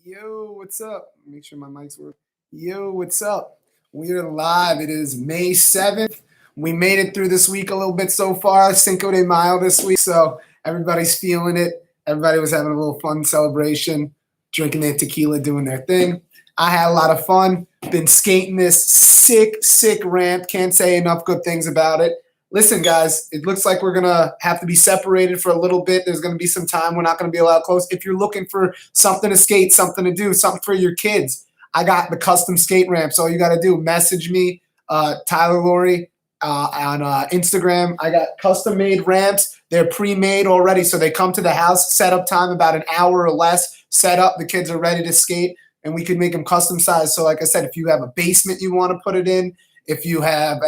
Yo, what's up? Make sure my mic's working. Yo, what's up? We're live. It is May 7th. We made it through this week a little bit so far. Cinco de Mayo this week, so everybody's feeling it. Everybody was having a little fun celebration, drinking their tequila, doing their thing. I had a lot of fun. Been skating this sick ramp. Can't say enough good things about it. Listen, guys, it looks like we're going to have to be separated for a little bit. There's going to be some time. We're not going to be allowed close. If you're looking for something to skate, something to do, something for your kids, I got the custom skate ramps. All you got to do, message me, Tyler Lurie, on Instagram. I got custom-made ramps. They're pre-made already, so they come to the house. Setup time about an hour or less. Set up. The kids are ready to skate, and we can make them custom sized. So like I said, if you have a basement you want to put it in, if you have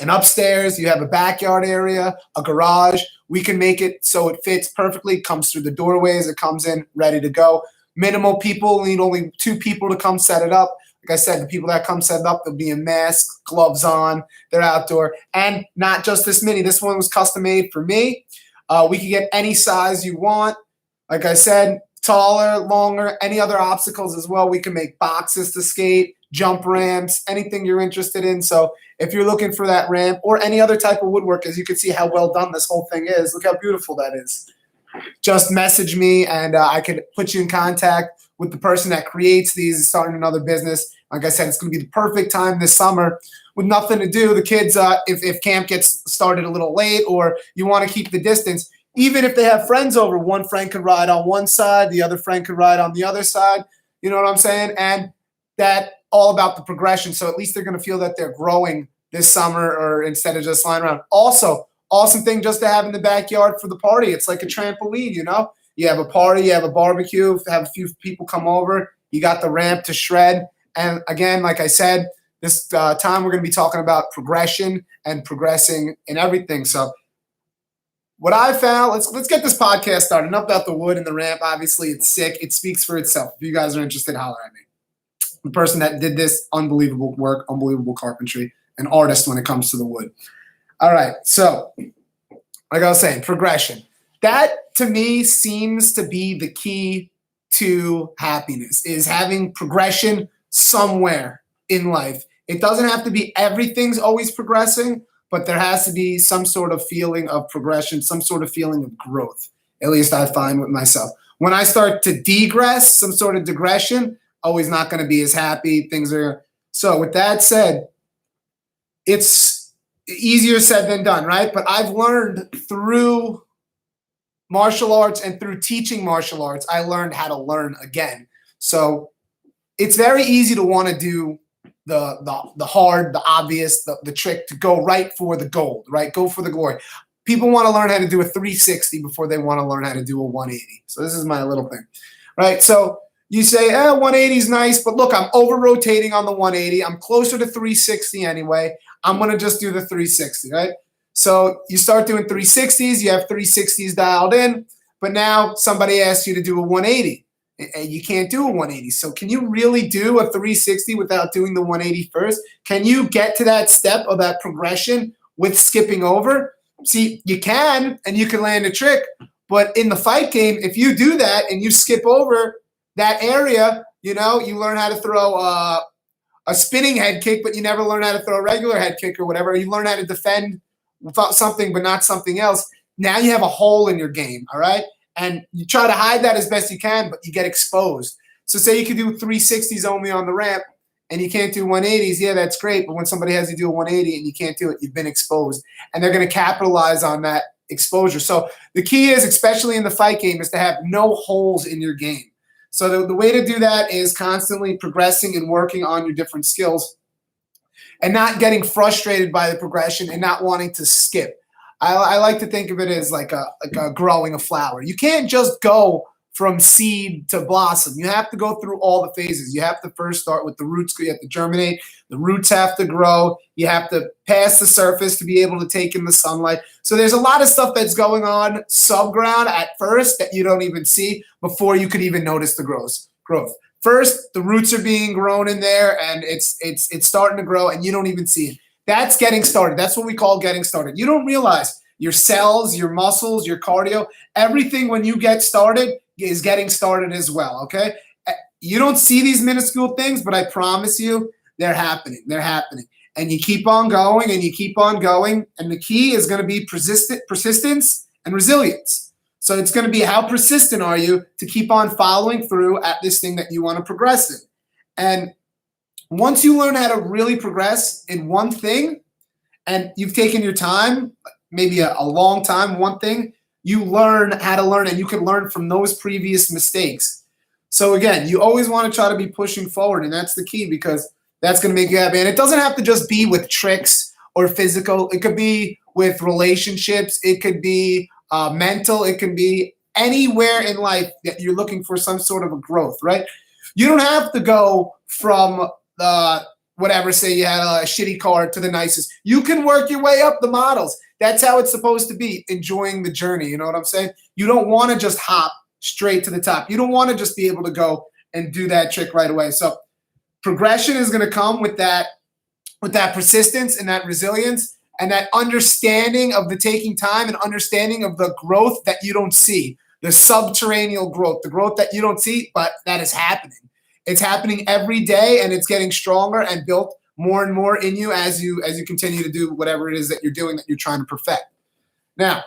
an upstairs, you have a backyard area, a garage, we can make it so it fits perfectly, comes through the doorways, it comes in ready to go. Minimal people, need only 2 people to come set it up. Like I said, the people that come set it up, they'll be in masks, gloves on, they're outdoor. And not just this mini, this one was custom made for me. We can get any size you want. Like I said, taller, longer, any other obstacles as well. We can make boxes to skate, jump ramps, anything you're interested in. So if you're looking for that ramp or any other type of woodwork, as you can see how well done this whole thing is, look how beautiful that is. Just message me and I can put you in contact with the person that creates these and starting another business. Like I said, it's going to be the perfect time this summer with nothing to do. The kids, if camp gets started a little late or you want to keep the distance, even if they have friends over, one friend could ride on one side, the other friend could ride on the other side. You know what I'm saying? And that all about the progression. So at least they're going to feel that they're growing this summer or instead of just lying around. Also, awesome thing just to have in the backyard for the party. It's like a trampoline, you know? You have a party, you have a barbecue, have a few people come over, you got the ramp to shred. And again, like I said, this time we're going to be talking about progression and progressing in everything. So what I found, let's get this podcast started. Enough about the wood and the ramp. Obviously, it's sick. It speaks for itself. If you guys are interested, holler at me. The person that did this, unbelievable work, unbelievable carpentry, an artist when it comes to the wood. All right, so like I was saying, progression. That, to me, seems to be the key to happiness, is having progression somewhere in life. It doesn't have to be everything's always progressing, but there has to be some sort of feeling of progression, some sort of feeling of growth, at least I find with myself. When I start to degress, some sort of digression, always not going to be as happy. Things are so. With that said, it's easier said than done, right? But I've learned through martial arts and through teaching martial arts, I learned how to learn again. So it's very easy to want to do the hard, the obvious, the trick to go right for the gold, right? Go for the glory. People want to learn how to do a 360 before they want to learn how to do a 180. So this is my little thing, right? So you say, 180 is nice, but look, I'm over-rotating on the 180. I'm closer to 360 anyway. I'm going to just do the 360, right? So you start doing 360s. You have 360s dialed in, but now somebody asks you to do a 180, and you can't do a 180. So can you really do a 360 without doing the 180 first? Can you get to that step of that progression with skipping over? See, you can, and you can land a trick, but in the fight game, if you do that and you skip over that area, you know, you learn how to throw a spinning head kick, but you never learn how to throw a regular head kick or whatever. You learn how to defend something, but not something else. Now you have a hole in your game, all right? And you try to hide that as best you can, but you get exposed. So say you can do 360s only on the ramp and you can't do 180s. Yeah, that's great. But when somebody has you do a 180 and you can't do it, you've been exposed. And they're going to capitalize on that exposure. So the key is, especially in the fight game, is to have no holes in your game. So the way to do that is constantly progressing and working on your different skills and not getting frustrated by the progression and not wanting to skip. I like to think of it as like a growing a flower. You can't just go from seed to blossom. You have to go through all the phases. You have to first start with the roots. You have to germinate. The roots have to grow. You have to pass the surface to be able to take in the sunlight. So there's a lot of stuff that's going on subground at first that you don't even see before you could even notice the growth. First, the roots are being grown in there, and it's starting to grow, and you don't even see it. That's getting started. That's what we call getting started. You don't realize your cells, your muscles, your cardio, everything when you get started is getting started as well, okay? You don't see these minuscule things, but I promise you they're happening. They're happening. And you keep on going and you keep on going. And the key is going to be persistence and resilience. So it's going to be how persistent are you to keep on following through at this thing that you want to progress in. And once you learn how to really progress in one thing and you've taken your time, maybe a long time, one thing, you learn how to learn and you can learn from those previous mistakes. So again, you always want to try to be pushing forward, and that's the key because that's going to make you happy. And it doesn't have to just be with tricks or physical. It could be with relationships. It could be mental. It can be anywhere in life that you're looking for some sort of a growth, right? You don't have to go from whatever, say you had a shitty car to the nicest. You can work your way up the models. That's how it's supposed to be, enjoying the journey. You know what I'm saying? You don't want to just hop straight to the top. You don't want to just be able to go and do that trick right away. So progression is going to come with that persistence and that resilience and that understanding of the taking time and understanding of the growth that you don't see, the subterranean growth, the growth that you don't see, but that is happening. It's happening every day, and it's getting stronger and built more and more in you as you continue to do whatever it is that you're doing that you're trying to perfect. Now,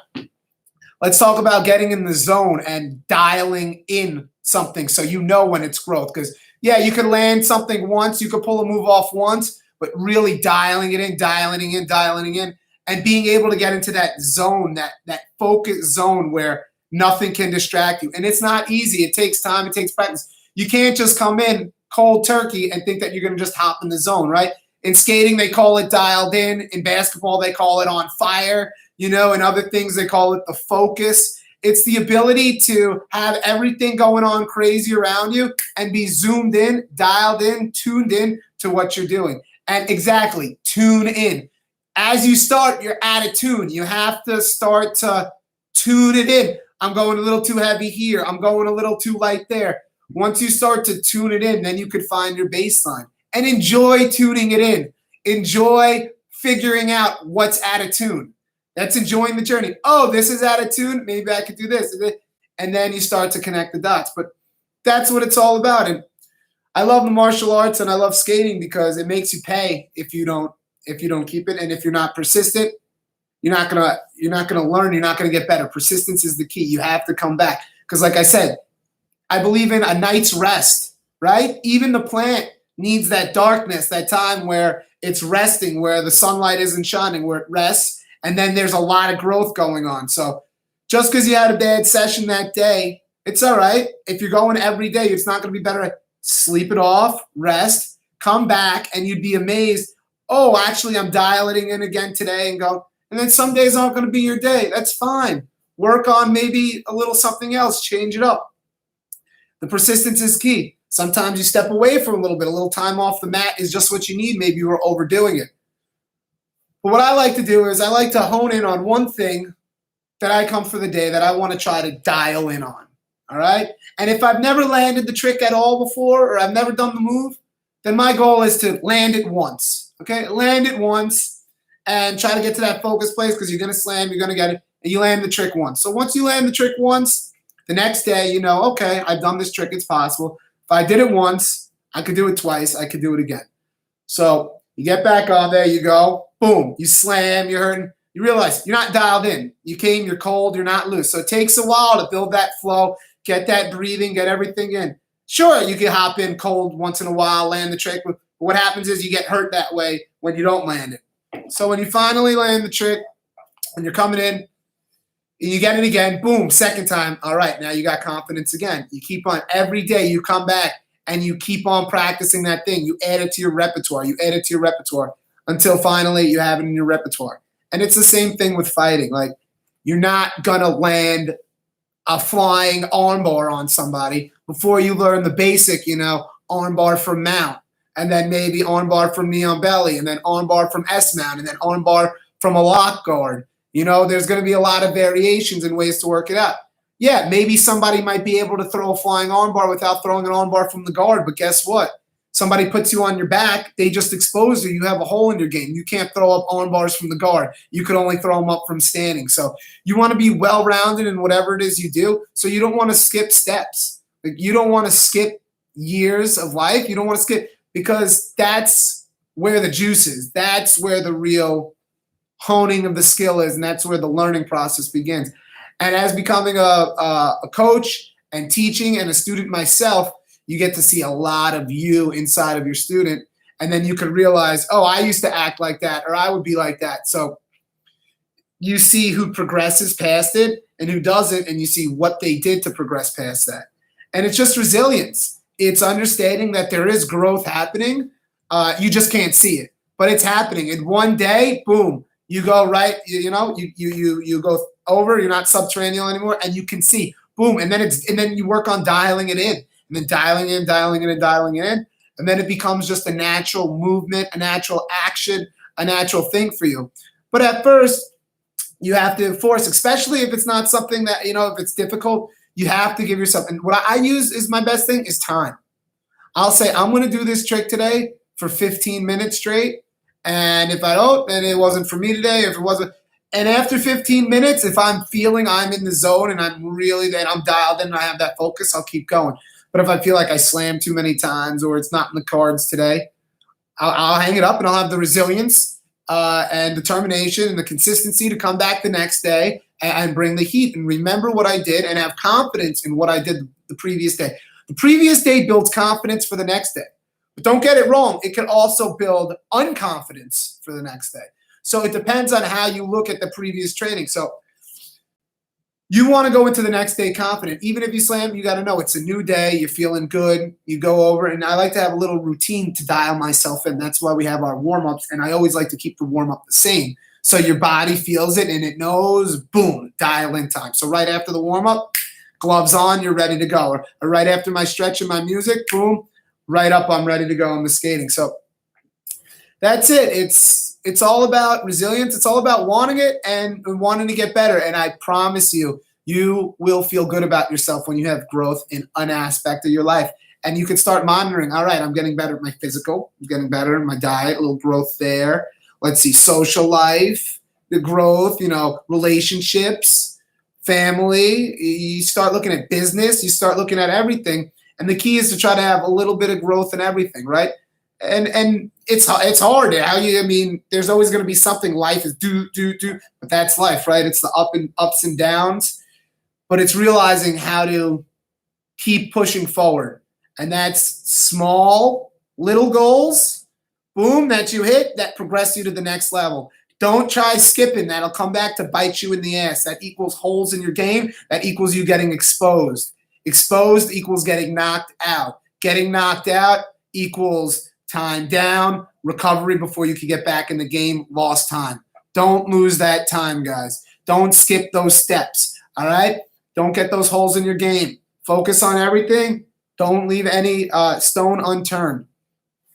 let's talk about getting in the zone and dialing in something so you know when it's growth. Because yeah, you can land something once, you could pull a move off once, but really dialing it in, dialing in, and being able to get into that zone, that focus zone where nothing can distract you. And it's not easy. It takes time. It takes practice. You can't just come in cold turkey and think that you're going to just hop in the zone, right? In skating, they call it dialed in. In basketball, they call it on fire. In other things, they call it the focus. It's the ability to have everything going on crazy around you and be zoomed in, dialed in, tuned in to what you're doing. And exactly, tune in. As you start, you're out of tune. You have to start to tune it in. I'm going a little too heavy here. I'm going a little too light there. Once you start to tune it in, then you could find your baseline and enjoy tuning it in. Enjoy figuring out what's out of tune. That's enjoying the journey. Oh, this is out of tune. Maybe I could do this. And then you start to connect the dots. But that's what it's all about. And I love the martial arts and I love skating because it makes you pay if you don't keep it. And if you're not persistent, you're not gonna learn. You're not gonna get better. Persistence is the key. You have to come back. Because like I said, I believe in a night's rest, right? Even the plant needs that darkness, that time where it's resting, where the sunlight isn't shining, where it rests, and then there's a lot of growth going on. So just because you had a bad session that day, it's all right. If you're going every day, it's not going to be better. Sleep it off, rest, come back, and you'd be amazed. Oh, actually, I'm dialing in again today and go. And then some days aren't going to be your day. That's fine. Work on maybe a little something else. Change it up. The persistence is key. Sometimes you step away for a little time off the mat is just what you need. Maybe you were overdoing it. But what I like to do is I like to hone in on one thing that I come for the day that I want to try to dial in on. All right? And if I've never landed the trick at all before or I've never done the move, then my goal is to land it once. Okay? Land it once and try to get to that focus place because you're going to slam, you're going to get it, and you land the trick once. So once you land the trick once, the next day, okay, I've done this trick. It's possible. If I did it once, I could do it twice. I could do it again. So you get back on there. You go. Boom. You slam. You're hurting. You realize you're not dialed in. You came. You're cold. You're not loose. So it takes a while to build that flow, get that breathing, get everything in. Sure, you can hop in cold once in a while, land the trick. But what happens is you get hurt that way when you don't land it. So when you finally land the trick and you're coming in, you get it again, boom, second time. All right, now you got confidence again. You keep on every day. You come back and you keep on practicing that thing. You add it to your repertoire. You add it to your repertoire until finally you have it in your repertoire. And it's the same thing with fighting. Like you're not going to land a flying armbar on somebody before you learn the basic, armbar from mount, and then maybe armbar from knee on belly, and then armbar from S mount, and then armbar from a lock guard. There's going to be a lot of variations and ways to work it out. Yeah, maybe somebody might be able to throw a flying armbar without throwing an armbar from the guard, but guess what? Somebody puts you on your back, they just expose you. You have a hole in your game. You can't throw up arm bars from the guard. You could only throw them up from standing. So you want to be well-rounded in whatever it is you do. So you don't want to skip steps. Like, you don't want to skip years of life. You don't want to skip, because that's where the juice is. That's where the real honing of the skill is, and that's where the learning process begins. And as becoming a coach and teaching and a student myself, you get to see a lot of you inside of your student, and then you can realize, oh, I used to act like that, or I would be like that. So you see who progresses past it and who doesn't, and you see what they did to progress past that. And it's just resilience. It's understanding that there is growth happening. You just can't see it, but it's happening. And one day, boom, you go right. You go over. You're not subterranean anymore, and you can see, boom, and then you work on dialing it in. And then dialing in, and then it becomes just a natural movement, a natural action, a natural thing for you. But at first, you have to force, especially if it's not something that, if it's difficult, you have to give yourself. And what I use is my best thing is time. I'll say, I'm going to do this trick today for 15 minutes straight. And if I don't, then it wasn't for me today. If it wasn't, and after 15 minutes, if I'm feeling I'm in the zone and I'm dialed in and I have that focus, I'll keep going. But if I feel like I slammed too many times or it's not in the cards today, I'll hang it up, and I'll have the resilience and determination and the consistency to come back the next day and bring the heat and remember what I did and have confidence in what I did the previous day. The previous day builds confidence for the next day. But don't get it wrong. It can also build unconfidence for the next day. So it depends on how you look at the previous training. So you want to go into the next day confident. Even if you slam, you got to know it's a new day. You're feeling good. You go over. And I like to have a little routine to dial myself in. That's why we have our warm-ups. And I always like to keep the warm-up the same. So your body feels it and it knows, boom, dial in time. So right after the warm-up, gloves on, you're ready to go. Or right after my stretch and my music, boom, right up, I'm ready to go on the skating. So that's it. It's all about resilience. It's all about wanting it and wanting to get better. And I promise you, you will feel good about yourself when you have growth in an aspect of your life. And you can start monitoring. All right, I'm getting better at my physical. I'm getting better at my diet, a little growth there. Let's see, social life, the growth, relationships, family. You start looking at business. You start looking at everything. And the key is to try to have a little bit of growth in everything, right? And it's hard. There's always going to be something. Life is do, but that's life, right? It's the ups and downs, but it's realizing how to keep pushing forward. And that's small, little goals, boom, that you hit, that progress you to the next level. Don't try skipping. That'll come back to bite you in the ass. That equals holes in your game. That equals you getting exposed. Exposed equals getting knocked out. Getting knocked out equals time down, recovery before you can get back in the game, lost time. Don't lose that time, guys. Don't skip those steps, all right? Don't get those holes in your game. Focus on everything. Don't leave any stone unturned.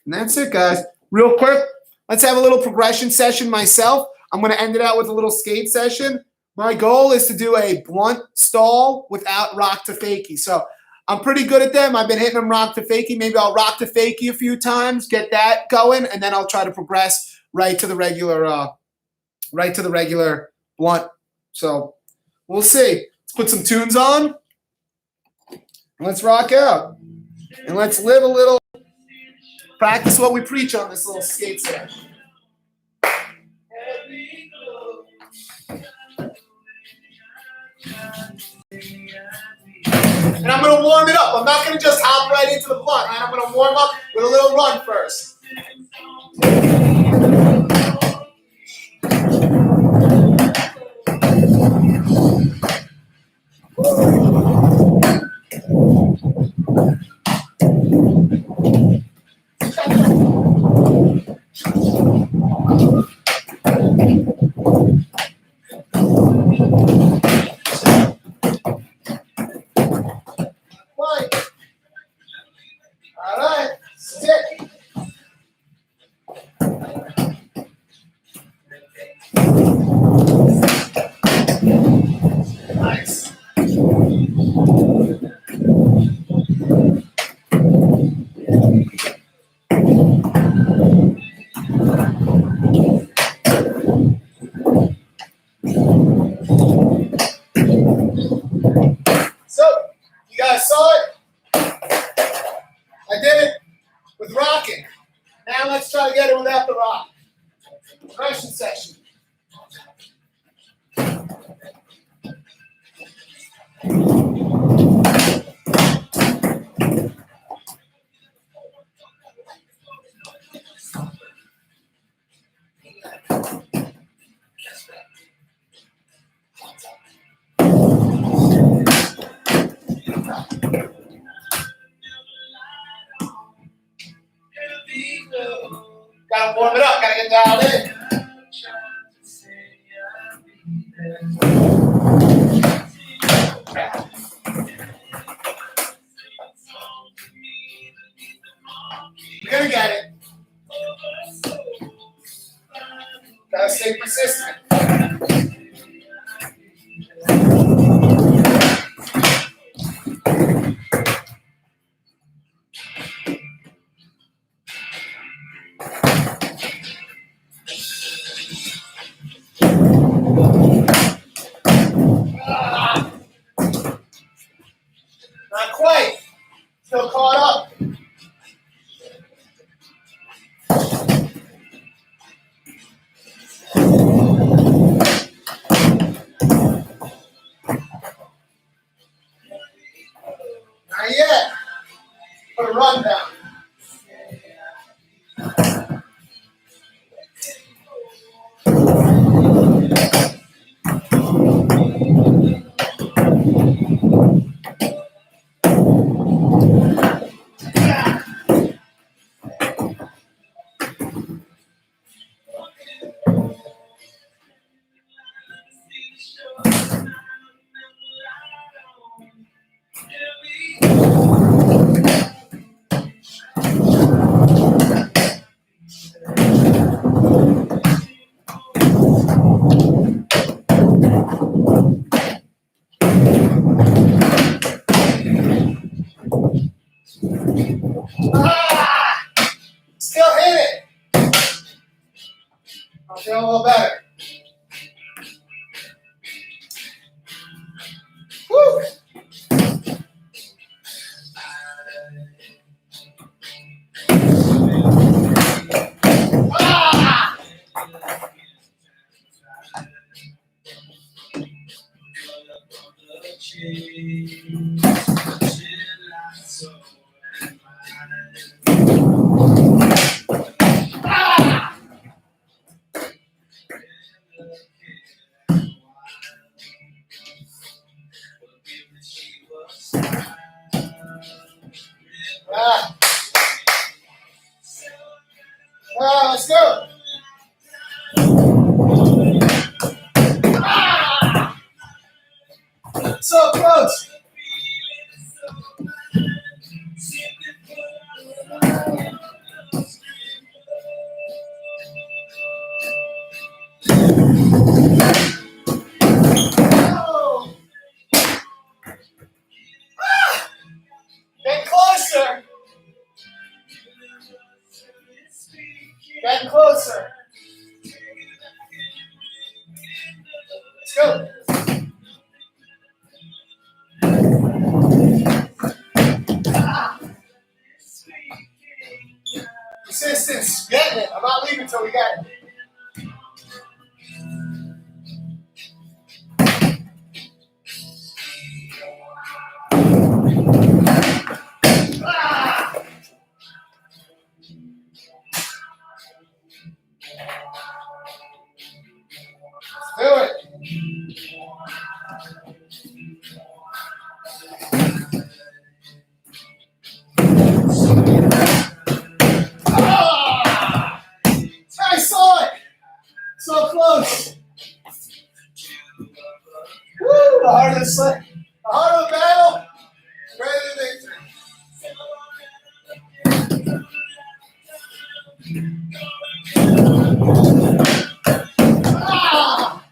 And that's it, guys. Real quick, let's have a little progression session myself. I'm going to end it out with a little skate session. My goal is to do a blunt stall without rock to fakie. So I'm pretty good at them. I've been hitting them rock to fakie. Maybe I'll rock to fakie a few times, get that going, and then I'll try to progress right to the regular blunt. So we'll see. Let's put some tunes on. Let's rock out. And let's live a little, practice what we preach on this little skate session. And I'm going to warm it up. I'm not going to just hop right into the blunt. Right? I'm going to warm up with a little run first. All right, stick. how to get it without the rock. Progression section. Gotta warm it up, gotta get dialed in. You're gonna get it. Gotta stay persistent. Not quite. Still caught up. Not yet. Put a run down. Still hit it. I'm feeling a little better. Woo! Ah! Let's go. Ah! So close. Oh. Ah! Get closer. Get closer. Let's go. Ah. Persistence. Getting it. I'm not leaving until we get it. Ah. Let's do it. Ah! I saw it. So close. Woo! The heart of the battle. Ready to victory. Ah!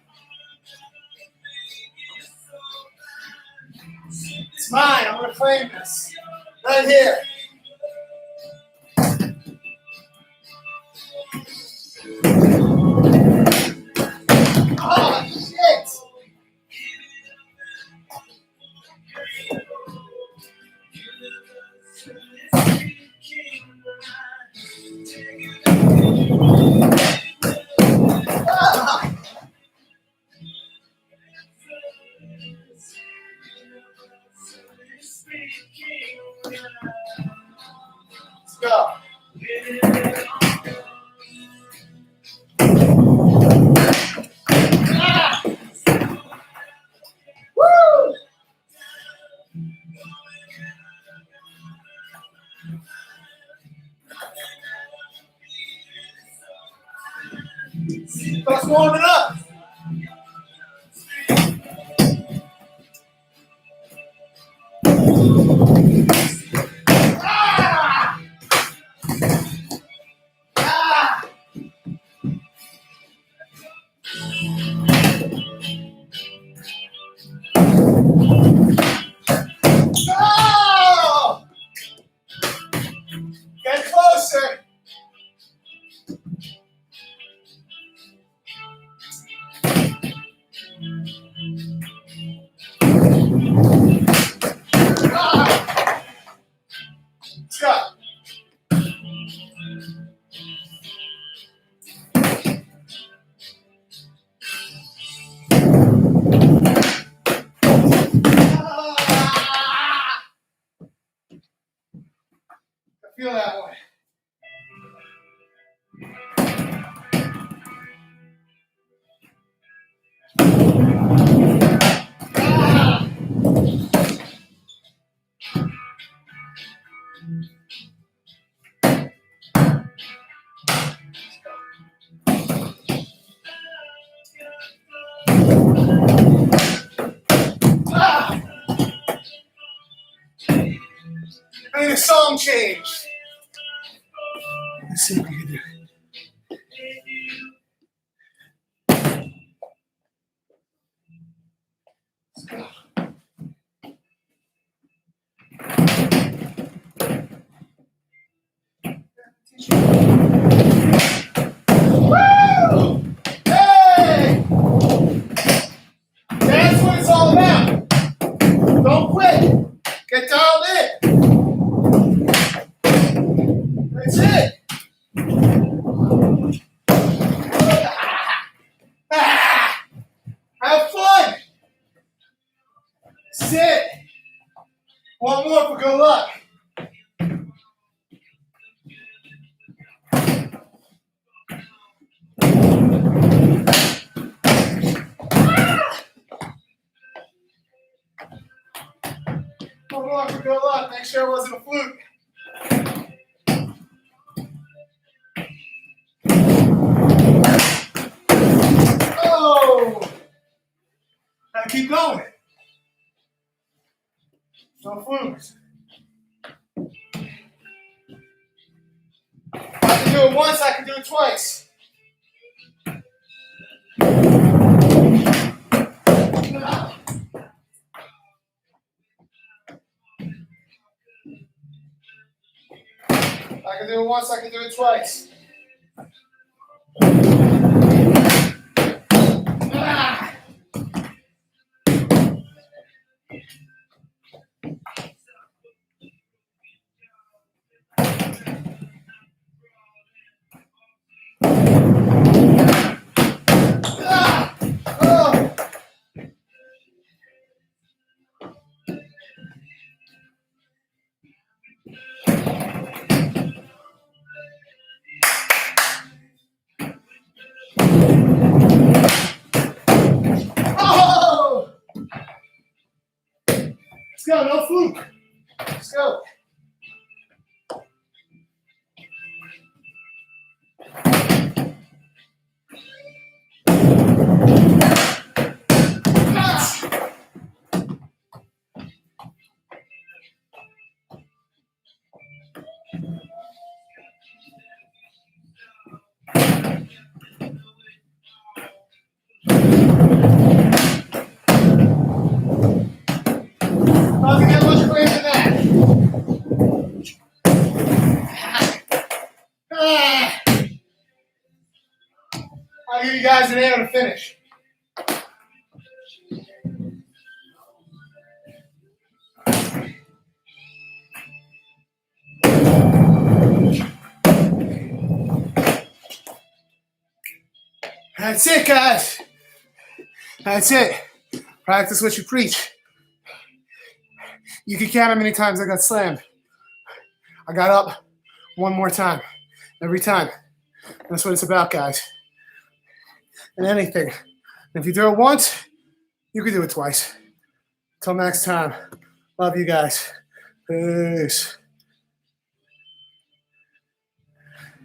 It's mine. I'm going to claim this. Right here. Oh, shit. Just warming up. Ah! Ah! Oh! Get closer. Ah! Let's go. Ah! I feel that one. Ah! Ah! I need a song change. Let's see what we can do. Let's go. Woo! Hey! That's what it's all about. Don't quit. Get dialed in. That's it. Ah! Have fun. Sit. One more for good luck. One more for good luck. Make sure it wasn't a fluke. Oh! Gotta keep going. No flukes. If I can do it once, I can do it twice. I can do it once, I can do it twice. Ah! Ah! Oh! Oh! Let's go, no fluke. Let's go. Ah! Doesn't get much clearer than that. Ah! I'll give you guys an air to finish. That's it, guys. That's it. Practice what you preach. You can count how many times I got slammed. I got up one more time. Every time. That's what it's about, guys. And anything. If you do it once, you can do it twice. Till next time. Love you guys. Peace.